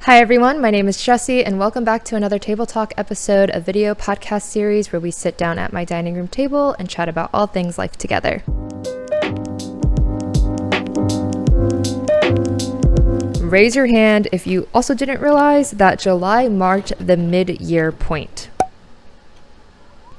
Hi everyone, my name is Jessy and welcome back to another Table Talk episode of video podcast series where we sit down at my dining room table and chat about all things life together. Raise your hand if you also didn't realize that July marked the mid-year point.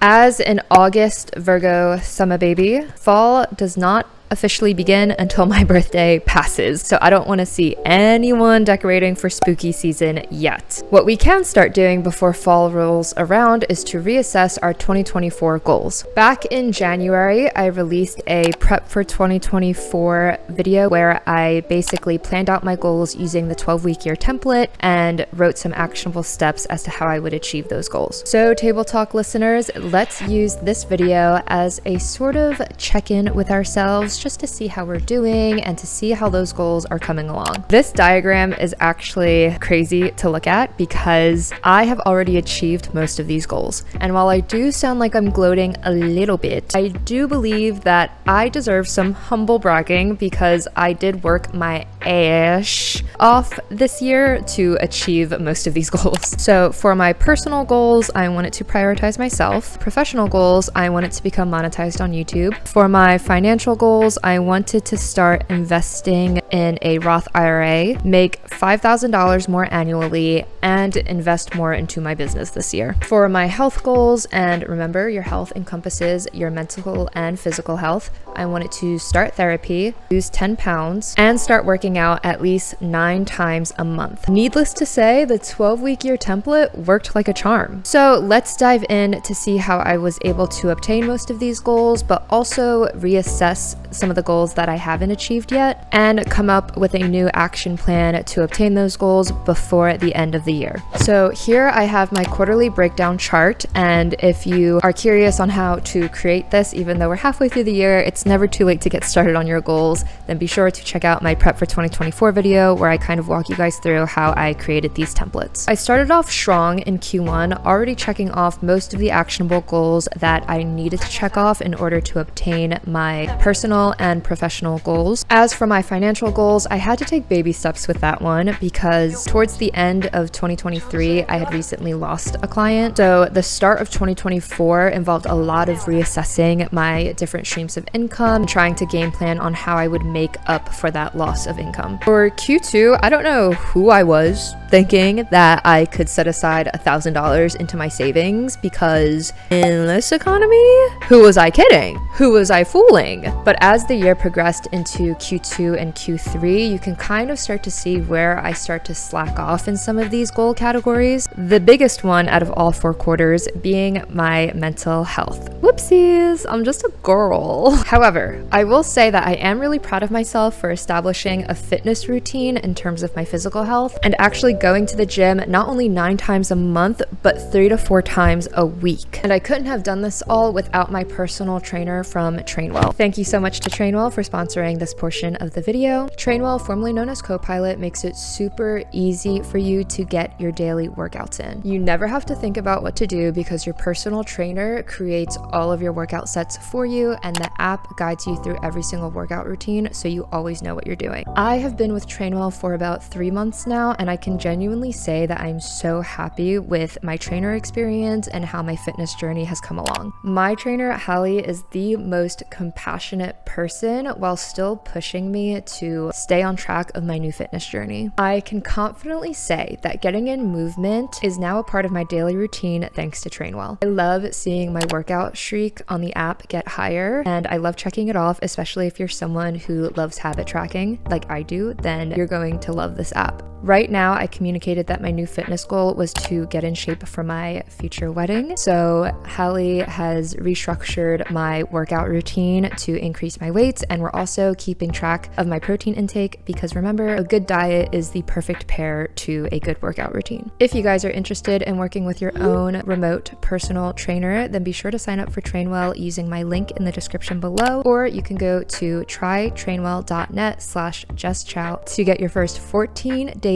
As an August Virgo summer baby, fall does not officially begin until my birthday passes, so I don't want to see anyone decorating for spooky season yet. What we can start doing before fall rolls around is to reassess our 2024 goals. Back in January, I released a prep for 2024 video where I basically planned out my goals using the 12-week year template and wrote some actionable steps as to how I would achieve those goals. So Table Talk listeners, let's use this video as a sort of check-in with ourselves just to see how we're doing and to see how those goals are coming along. This diagram is actually crazy to look at because I have already achieved most of these goals. And while I do sound like I'm gloating a little bit, I do believe that I deserve some humble bragging because I did work my ass off this year to achieve most of these goals. So for my personal goals, I wanted to prioritize myself. Professional goals, I wanted to become monetized on YouTube. For my financial goals, I wanted to start investing in a Roth IRA, make $5,000 more annually, and invest more into my business this year. For my health goals, and remember, your health encompasses your mental and physical health, I wanted to start therapy, lose 10 pounds, and start working out at least 9 times a month. Needless to say, the 12-week year template worked like a charm. So let's dive in to see how I was able to obtain most of these goals, but also reassess some of the goals that I haven't achieved yet and come up with a new action plan to obtain those goals before the end of the year. So here I have my quarterly breakdown chart, and if you are curious on how to create this, even though we're halfway through the year, it's never too late to get started on your goals, then be sure to check out my prep for 2024 video where I kind of walk you guys through how I created these templates. I started off strong in Q1, already checking off most of the actionable goals that I needed to check off in order to obtain my personal and professional goals. As for my financial goals, I had to take baby steps with that one because towards the end of 2023, I had recently lost a client. So the start of 2024 involved a lot of reassessing my different streams of income, trying to game plan on how I would make up for that loss of income. For Q2, I don't know who I was thinking that I could set aside $1,000 into my savings because in this economy, who was I kidding? Who was I fooling? But as the year progressed into Q2 and Q3, you can kind of start to see where I start to slack off in some of these goal categories. The biggest one out of all 4 quarters being my mental health. Whoopsies, I'm just a girl. However, I will say that I am really proud of myself for establishing a fitness routine in terms of my physical health and actually going to the gym not only 9 times a month, but 3 to 4 times a week. And I couldn't have done this all without my personal trainer from Trainwell. Thank you so much to Trainwell for sponsoring this portion of the video. Trainwell, formerly known as Copilot, makes it super easy for you to get your daily workouts in. You never have to think about what to do because your personal trainer creates all of your workout sets for you, and the app guides you through every single workout routine so you always know what you're doing. I have been with Trainwell for about 3 months now, and I can genuinely say that I'm so happy with my trainer experience and how my fitness journey has come along. My trainer, Hallie, is the most compassionate person while still pushing me to stay on track of my new fitness journey. I can confidently say that getting in movement is now a part of my daily routine thanks to Trainwell. I love seeing my workout streak on the app get higher, and I love checking it off, especially if you're someone who loves habit tracking like I do, then you're going to love this app. Right now, I communicated that my new fitness goal was to get in shape for my future wedding. So Hallie has restructured my workout routine to increase my weights, and we're also keeping track of my protein intake because remember, a good diet is the perfect pair to a good workout routine. If you guys are interested in working with your own remote personal trainer, then be sure to sign up for Trainwell using my link in the description below, or you can go to trytrainwell.net/JessChow to get your first 14 days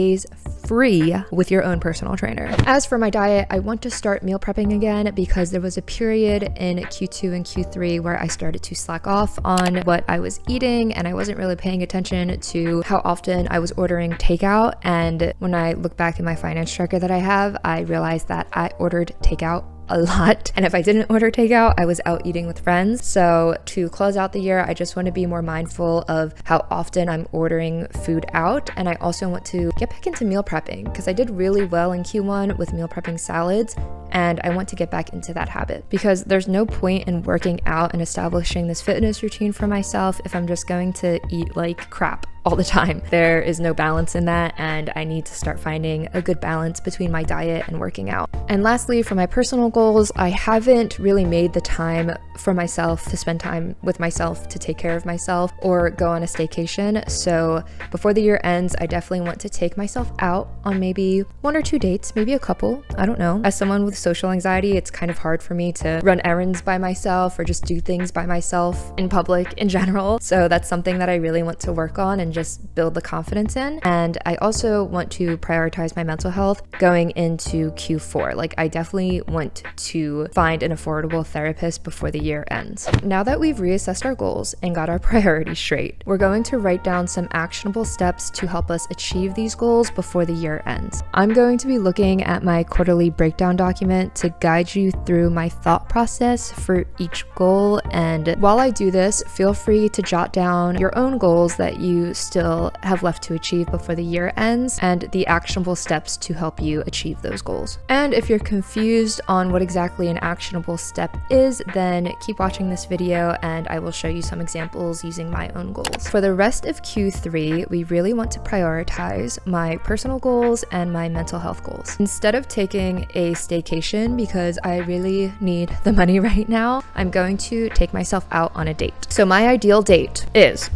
free with your own personal trainer. As for my diet, I want to start meal prepping again because there was a period in Q2 and Q3 where I started to slack off on what I was eating and I wasn't really paying attention attention to how often I was ordering takeout, and when I look back in my finance tracker that I have, I realized that I ordered takeout a lot, and if I didn't order takeout, I was out eating with friends. So to close out the year, I just want to be more mindful of how often I'm ordering food out, and I also want to get back into meal prepping because I did really well in Q1 with meal prepping salads, and I want to get back into that habit because there's no point in working out and establishing this fitness routine for myself if I'm just going to eat like crap all the time. There is no balance in that, and I need to start finding a good balance between my diet and working out. And lastly, for my personal goals, I haven't really made the time for myself to spend time with myself, to take care of myself, or go on a staycation. So before the year ends, I definitely want to take myself out on maybe 1 or 2 dates, maybe a couple, I don't know. As someone with social anxiety, it's kind of hard for me to run errands by myself or just do things by myself in public in general. So that's something that I really want to work on and just build the confidence in. And I also want to prioritize my mental health going into Q4. Like, I definitely want to find an affordable therapist before the year ends. Now that we've reassessed our goals and got our priorities straight, we're going to write down some actionable steps to help us achieve these goals before the year ends. I'm going to be looking at my quarterly breakdown document to guide you through my thought process for each goal. And while I do this, feel free to jot down your own goals that you still have left to achieve before the year ends and the actionable steps to help you achieve those goals. And if you're confused on what exactly an actionable step is, then keep watching this video and I will show you some examples using my own goals. For the rest of Q3, we really want to prioritize my personal goals and my mental health goals. Instead of taking a staycation, because I really need the money right now, I'm going to take myself out on a date. So my ideal date is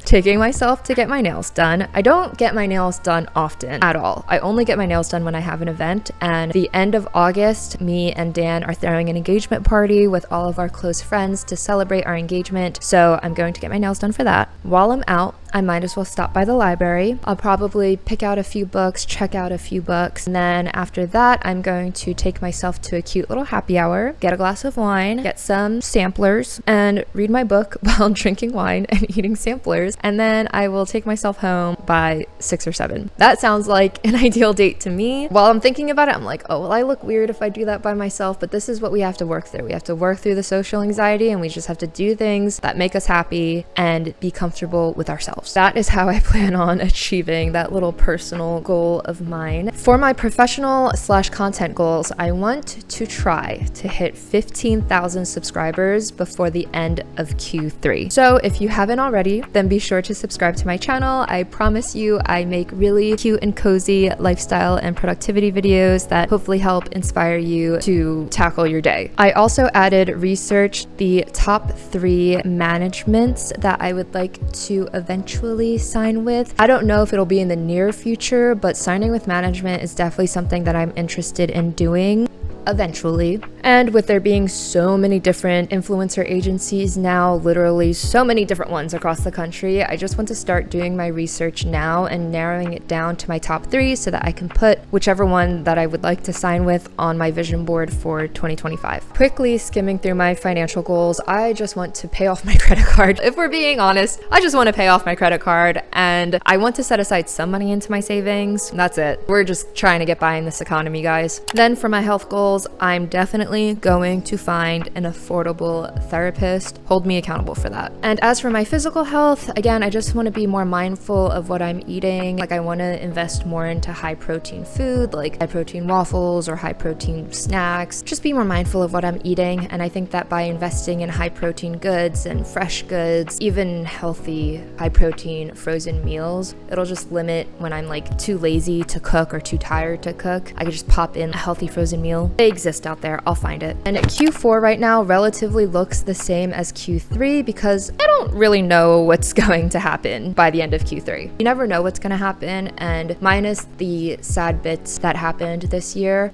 taking myself to get my nails done. I don't get my nails done often at all. I only get my nails done when I have an event, and the end of August, me and Dan are throwing an engagement party with all of our close friends to celebrate our engagement. So I'm going to get my nails done for that. While I'm out, I might as well stop by the library. I'll probably pick out a few books, check out a few books, and then after that, I'm going to take myself to a cute little happy hour, get a glass of wine, get some samplers, and read my book while drinking wine and eating samplers, and then I will take myself home by 6 or 7. That sounds like an ideal date to me. While I'm thinking about it, I'm like, oh, well, I look weird if I do that by myself, but this is what we have to work through. We have to work through the social anxiety, and we just have to do things that make us happy and be comfortable with ourselves. That is how I plan on achieving that little personal goal of mine. For my professional/content goals, I want to try to hit 15,000 subscribers before the end of Q3. So if you haven't already, then be sure to subscribe to my channel. I promise you, I make really cute and cozy lifestyle and productivity videos that hopefully help inspire you to tackle your day. I also added research the top 3 managements that I would like to eventually sign with. I don't know if it'll be in the near future, but signing with management is definitely something that I'm interested in doing eventually. And with there being so many different influencer agencies now, literally so many different ones across the country, I just want to start doing my research now and narrowing it down to my top 3 so that I can put whichever one that I would like to sign with on my vision board for 2025. Quickly skimming through my financial goals, I just want to pay off my credit card. If we're being honest, I just want to pay off my credit card, and I want to set aside some money into my savings. That's it. We're just trying to get by in this economy, guys. Then for my health goals, I'm definitely going to find an affordable therapist. Hold me accountable for that. And as for my physical health, again, I just want to be more mindful of what I'm eating. Like, I want to invest more into high protein food, like high protein waffles or high protein snacks. Just be more mindful of what I'm eating. And I think that by investing in high protein goods and fresh goods, even healthy high protein frozen meals, it'll just limit when I'm like too lazy to cook or too tired to cook. I could just pop in a healthy frozen meal. They exist out there. I'll find it. And Q4 right now relatively looks the same as Q3 because I don't really know what's going to happen by the end of Q3. You never know what's going to happen, and minus the sad bits that happened this year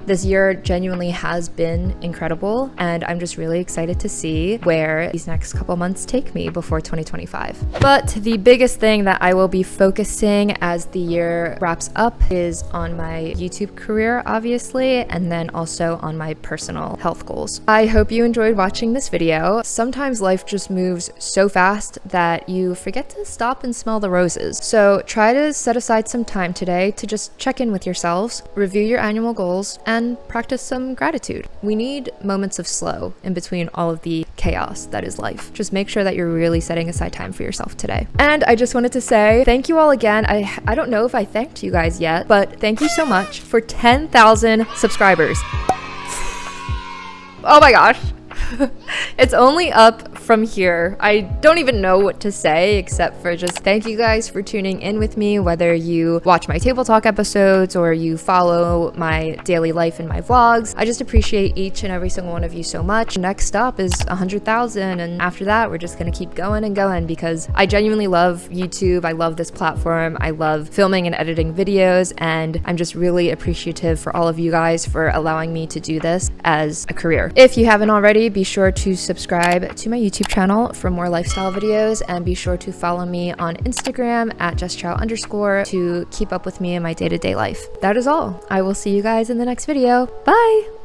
genuinely has been incredible, and I'm just really excited to see where these next couple months take me before 2025. But the biggest thing that I will be focusing as the year wraps up is on my YouTube career, obviously, and then also on my personal health goals. I hope you enjoyed watching this video. Sometimes life just moves so fast fast that you forget to stop and smell the roses. So try to set aside some time today to just check in with yourselves, review your annual goals, and practice some gratitude. We need moments of slow in between all of the chaos that is life. Just make sure that you're really setting aside time for yourself today. And I just wanted to say thank you all again. I don't know if I thanked you guys yet, but thank you so much for 10,000 subscribers. Oh my gosh. It's only up from here. I don't even know what to say except for just thank you guys for tuning in with me, whether you watch my table talk episodes or you follow my daily life and my vlogs. I just appreciate each and every single one of you so much. Next up is 100,000, and after that we're just gonna keep going and going because I genuinely love YouTube. I love this platform. I love filming and editing videos, and I'm just really appreciative for all of you guys for allowing me to do this as a career. If you haven't already, be sure to subscribe to my YouTube channel for more lifestyle videos, and be sure to follow me on Instagram at @jesschow_ to keep up with me in my day-to-day life. That is all. I will see you guys in the next video. Bye!